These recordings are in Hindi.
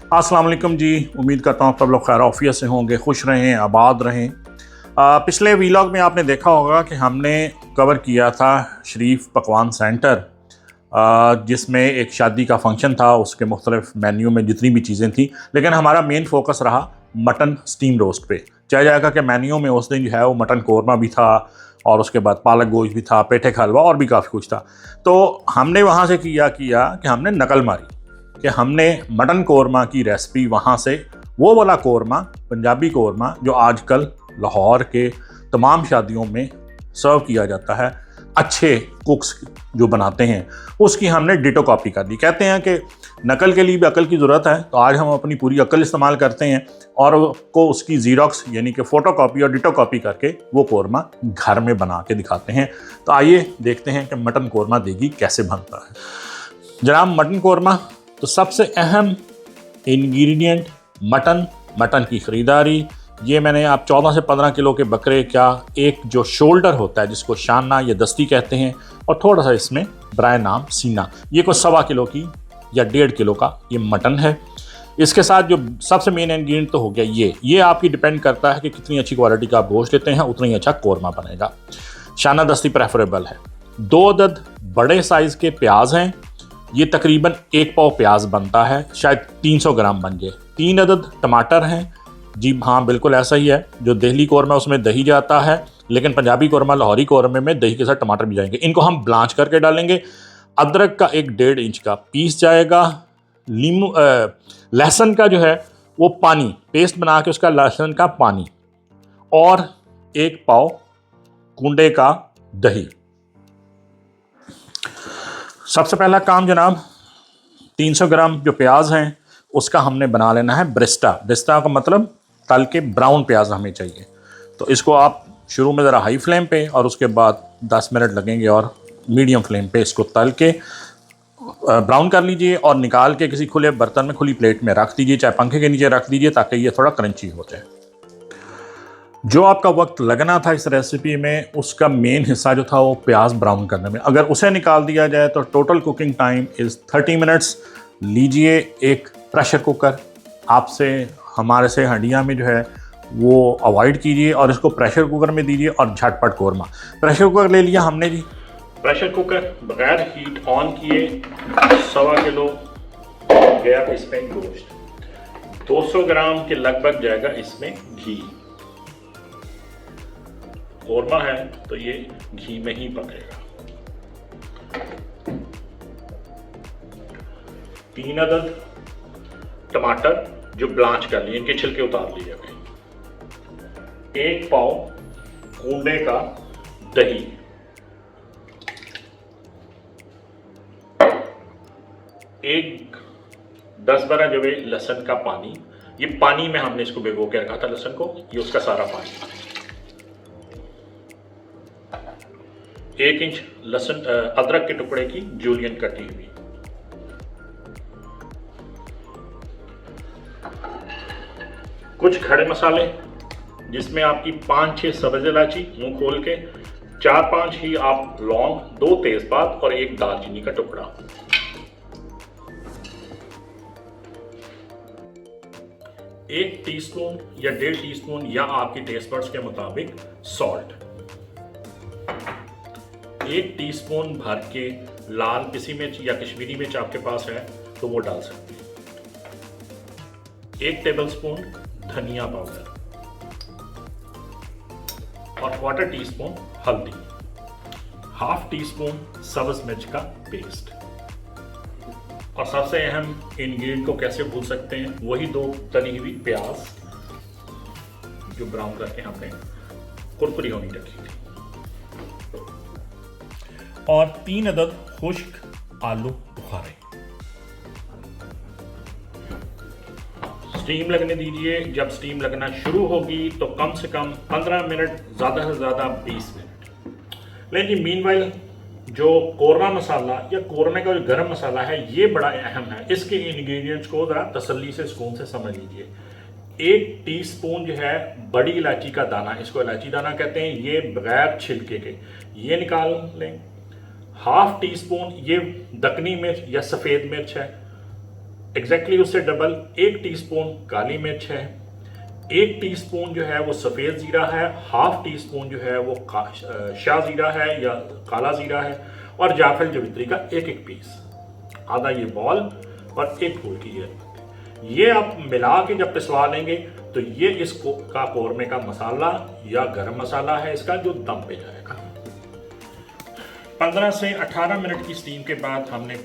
अस्सलाम वालेकुम जी। उम्मीद करता हूँ सब लोग खैर आफियत से होंगे, खुश रहें, आबाद रहें। पिछले वीलॉग में आपने देखा होगा कि हमने कवर किया था शरीफ पकवान सेंटर, जिसमें एक शादी का फंक्शन था। उसके मुख्तलिफ मेन्यू में जितनी भी चीज़ें थी, लेकिन हमारा मेन फोकस रहा मटन स्टीम रोस्ट पे। चाहे जाएगा कि मेन्यू में उस दिन जो है वो मटन कौरमा भी था और उसके बाद पालक गोश्त भी था, पेठे का हलवा और भी काफ़ी कुछ था। तो हमने वहाँ से किया कि हमने नकल मारी कि हमने मटन कौरमा की रेसिपी वहाँ से, वो वाला कौरमा, पंजाबी कौरमा जो आजकल लाहौर के तमाम शादियों में सर्व किया जाता है, अच्छे कुक्स जो बनाते हैं, उसकी हमने डिटो कॉपी कर दी। कहते हैं कि नकल के लिए भी अकल की ज़रूरत है, तो आज हम अपनी पूरी अकल इस्तेमाल करते हैं और को उसकी ज़ीरोक्स यानी कि फ़ोटो कॉपी और डिटो कॉपी करके वो कौरमा घर में बना के दिखाते हैं। तो आइए देखते हैं कि मटन कौरमा देगी कैसे बनता है। जनाब, मटन कौरमा तो सबसे अहम इंग्रेडिएंट मटन की ख़रीदारी। ये मैंने आप 14 से 15 किलो के बकरे का एक जो शोल्डर होता है, जिसको शाना या दस्ती कहते हैं, और थोड़ा सा इसमें बराए नाम सीना, ये कोई 1.25 किलो की या 1.5 किलो का ये मटन है। इसके साथ जो सबसे मेन इंग्रेडिएंट तो हो गया ये आपकी डिपेंड करता है कि कितनी अच्छी क्वालिटी का आप गोश्त लेते हैं, उतना ही अच्छा कौरमा बनेगा। शाना दस्ती प्रेफरेबल है। 2 अदद बड़े साइज़ के प्याज हैं, ये तकरीबन 1 पाव प्याज बनता है, शायद 300 ग्राम बन जाए। 3 अदद टमाटर हैं, जी हाँ बिल्कुल ऐसा ही है। जो दिल्ली कौरमा उसमें दही जाता है, लेकिन पंजाबी कौरमा लाहौरी कौरमे में दही के साथ टमाटर भी जाएंगे। इनको हम ब्लांच करके डालेंगे। अदरक का 1.5 इंच का पीस जाएगा। लहसुन का जो है वो पानी पेस्ट बना के, उसका लहसुन का पानी, और 1 पाव कूंडे का दही। सबसे पहला काम जनाब, 300 ग्राम जो प्याज हैं उसका हमने बना लेना है ब्रिस्टा। ब्रिस्टा का मतलब तल के ब्राउन प्याज हमें चाहिए। तो इसको आप शुरू में ज़रा हाई फ्लेम पे और उसके बाद 10 मिनट लगेंगे और मीडियम फ्लेम पे इसको तल के ब्राउन कर लीजिए और निकाल के किसी खुले बर्तन में, खुली प्लेट में रख दीजिए, चाहे पंखे के नीचे रख दीजिए, ताकि ये थोड़ा क्रंची हो जाए। जो आपका वक्त लगना था इस रेसिपी में, उसका मेन हिस्सा जो था वो प्याज ब्राउन करने में, अगर उसे निकाल दिया जाए तो total cooking time is 30 minutes. लीजिए एक प्रेशर कुकर, आपसे हमारे से हंडिया में जो है वो अवॉइड कीजिए और इसको प्रेशर कुकर में दीजिए और झटपट कौरमा। प्रेशर कुकर ले लिया हमने जी। प्रेशर कुकर बगैर हीट ऑन किए 1.25 किलो गया इसमें गोश्त, 200 ग्राम के लगभग जाएगा इसमें घी। कौरमा है तो ये घी में ही पकेगा। 3 अदद टमाटर जो ब्लांच कर लिए, इनके छिलके उतार लिए गए। 1 पाव कूंडे का दही, 10-12 जो है लहसुन का पानी। ये पानी में हमने इसको भिगो के रखा था लहसुन को, ये उसका सारा पानी। 1 इंच लहसुन अदरक के टुकड़े की जूलियन कटी हुई। कुछ खड़े मसाले, जिसमें आपकी 5-6 सब्ज इलायची मुंह खोल के, 4-5 ही आप लौंग, 2 तेजपात और 1 दालचीनी का टुकड़ा। एक टीस्पून या 1.5 टीस्पून या आपकी टेस्ट बड्स के मुताबिक सॉल्ट। 1 टीस्पून भर के लाल पिसी मिर्च या कश्मीरी मिर्च आपके पास है तो वो डाल सकते हैं। 1 टेबलस्पून धनिया पाउडर और 1/4 टीस्पून हल्दी, 1/2 टीस्पून सब्ज मिर्च का पेस्ट। और सबसे अहम इंग्रेडिएंट को कैसे भूल सकते हैं, वही 2 तली हुई प्याज जो ब्राउन करके हमने कुरकुरी होनी रखी थी, और 3 अदद खुश्क आलू बुखारे। स्टीम लगने दीजिए। जब स्टीम लगना शुरू होगी तो कम से कम 15 मिनट, ज़्यादा से ज़्यादा 20 मिनट। लेकिन मीनवाइल जो कौरमा मसाला या कौरमे का जो गरम मसाला है, ये बड़ा अहम है। इसके इंग्रेडिएंट्स को ज़रा तसल्ली से, सुकून से समझ लीजिए। 1 टीस्पून जो है बड़ी इलायची का दाना, इसको इलायची दाना कहते हैं, ये बगैर छिलके के, ये निकाल लें। 1/2 टीस्पून ये दकनी मिर्च या सफ़ेद मिर्च है। एग्जैक्टली उससे डबल 1 टीस्पून काली मिर्च है, 1 टीस्पून जो है वो सफ़ेद ज़ीरा है, हाफ टी स्पून जो है वो शाह ज़ीरा है या काला ज़ीरा है, और जायफल जवित्री का एक एक पीस, आधा ये बॉल और एक फूल की ये आप मिला के जब पिसवा लेंगे तो ये इसको का कौरमे का मसाला या गरम मसाला है इसका, जो दम पे जाएगा। 15 से 18 मिनट की स्टीम के बाद हमने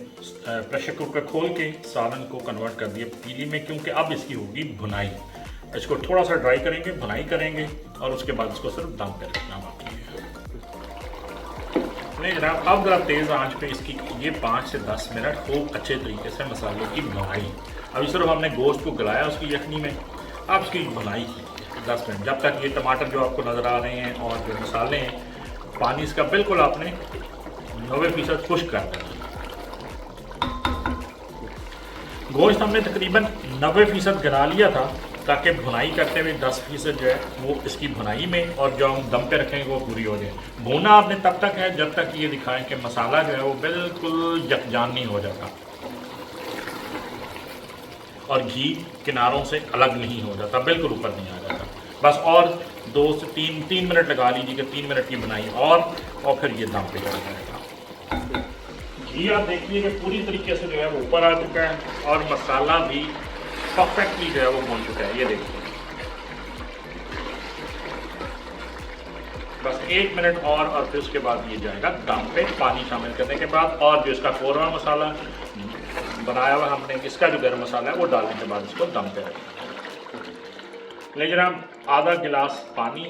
प्रेशर कुकर खोल के सालन को कन्वर्ट कर दिया पीली में, क्योंकि अब इसकी होगी भुनाई। इसको थोड़ा सा ड्राई करेंगे, भुनाई करेंगे और उसके बाद इसको सिर्फ दम पे रखना बाकी है। नहीं जनाब, अब ज़रा तेज़ आंच पे इसकी ये 5 से 10 मिनट खूब अच्छे तरीके से मसाले की भुनाई। अभी सिर्फ हमने गोश्त को गलाया उसकी यखनी में, अब इसकी भुनाई की 10 मिनट, जब तक ये टमाटर जो आपको नज़र आ रहे हैं और जो मसाले हैं, पानी इसका बिल्कुल आपने 90% खुश्क कर देना। गोश्त हमने तकरीबन 90% गला लिया था, ताकि भुनाई करते हुए 10% जो है वो इसकी भुनाई में और जो हम दम पे रखेंगे वो पूरी हो जाए। भूना आपने तब तक है जब तक ये दिखाएं कि मसाला जो है वो बिल्कुल यकजान नहीं हो जाता और घी किनारों से अलग नहीं हो जाता, बिल्कुल ऊपर नहीं आ जाता। बस और 2 से 3 मिनट लगा लीजिए कि 3 मिनट की बनाई और फिर ये दम पे चल जाएगा। घी आप देखिए कि पूरी तरीके से जो है वो ऊपर आ चुका है और मसाला भी परफेक्टली जो है वो भून चुका है। ये देखिए बस 1 मिनट और फिर उसके बाद ये जाएगा दम पे पानी शामिल करने के बाद, और जो इसका कौरमा मसाला बनाया हुआ हमने, इसका जो गरम मसाला है वो डालने के बाद इसको दम पे रखना। ले जनाब, आधा गिलास पानी,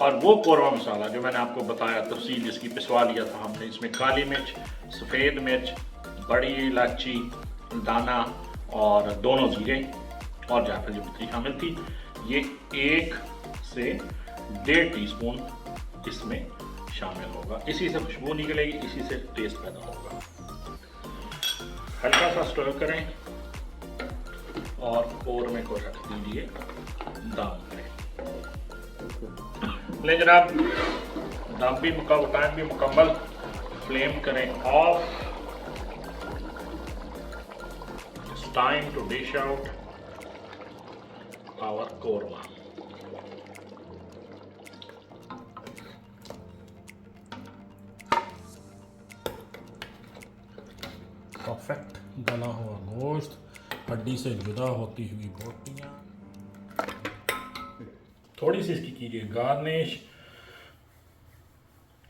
और वो कौरमा मसाला जो मैंने आपको बताया तफसील जिसकी पिसवा लिया था हमने, इसमें काली मिर्च, सफ़ेद मिर्च, बड़ी इलायची दाना और दोनों ज़ीरे और जायफल जवित्री शामिल थी। ये 1 से 1.5 टीस्पून इसमें शामिल होगा। इसी से खुशबू निकलेगी, इसी से टेस्ट पैदा होगा। हल्का सा स्टर करें और कौरमे को रख दीजिए दम पे। ले जनाब, दम भी टाइम भी मुकम्मल, फ्लेम करें off. It's time to dish out our korma. Perfect गला हुआ गोश्त, हड्डी से जुदा होती हुई बोटियाँ। थोड़ी सी इसकी कीजिए गार्निश,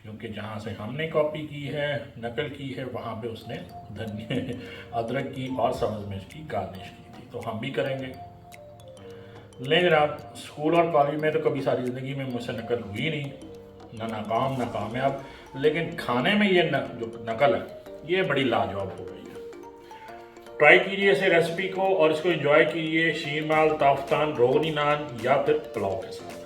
क्योंकि जहाँ से हमने कॉपी की है, नकल की है, वहाँ पे उसने धनिया अदरक की और सब्ज़ मिर्च की गार्निश की थी, तो हम भी करेंगे। ले जनाब, स्कूल और कॉलेज में तो कभी सारी ज़िंदगी में मुझसे नकल हुई नहीं, ना नाकाम ना कामयाब, लेकिन खाने में ये जो नकल है ये बड़ी लाजवाब हो गई है। ट्राई कीजिए इसे रेसिपी को और इसको एंजॉय कीजिए शीरमाल, ताफ्तान, रोगनी नान या फिर पुलाव के साथ।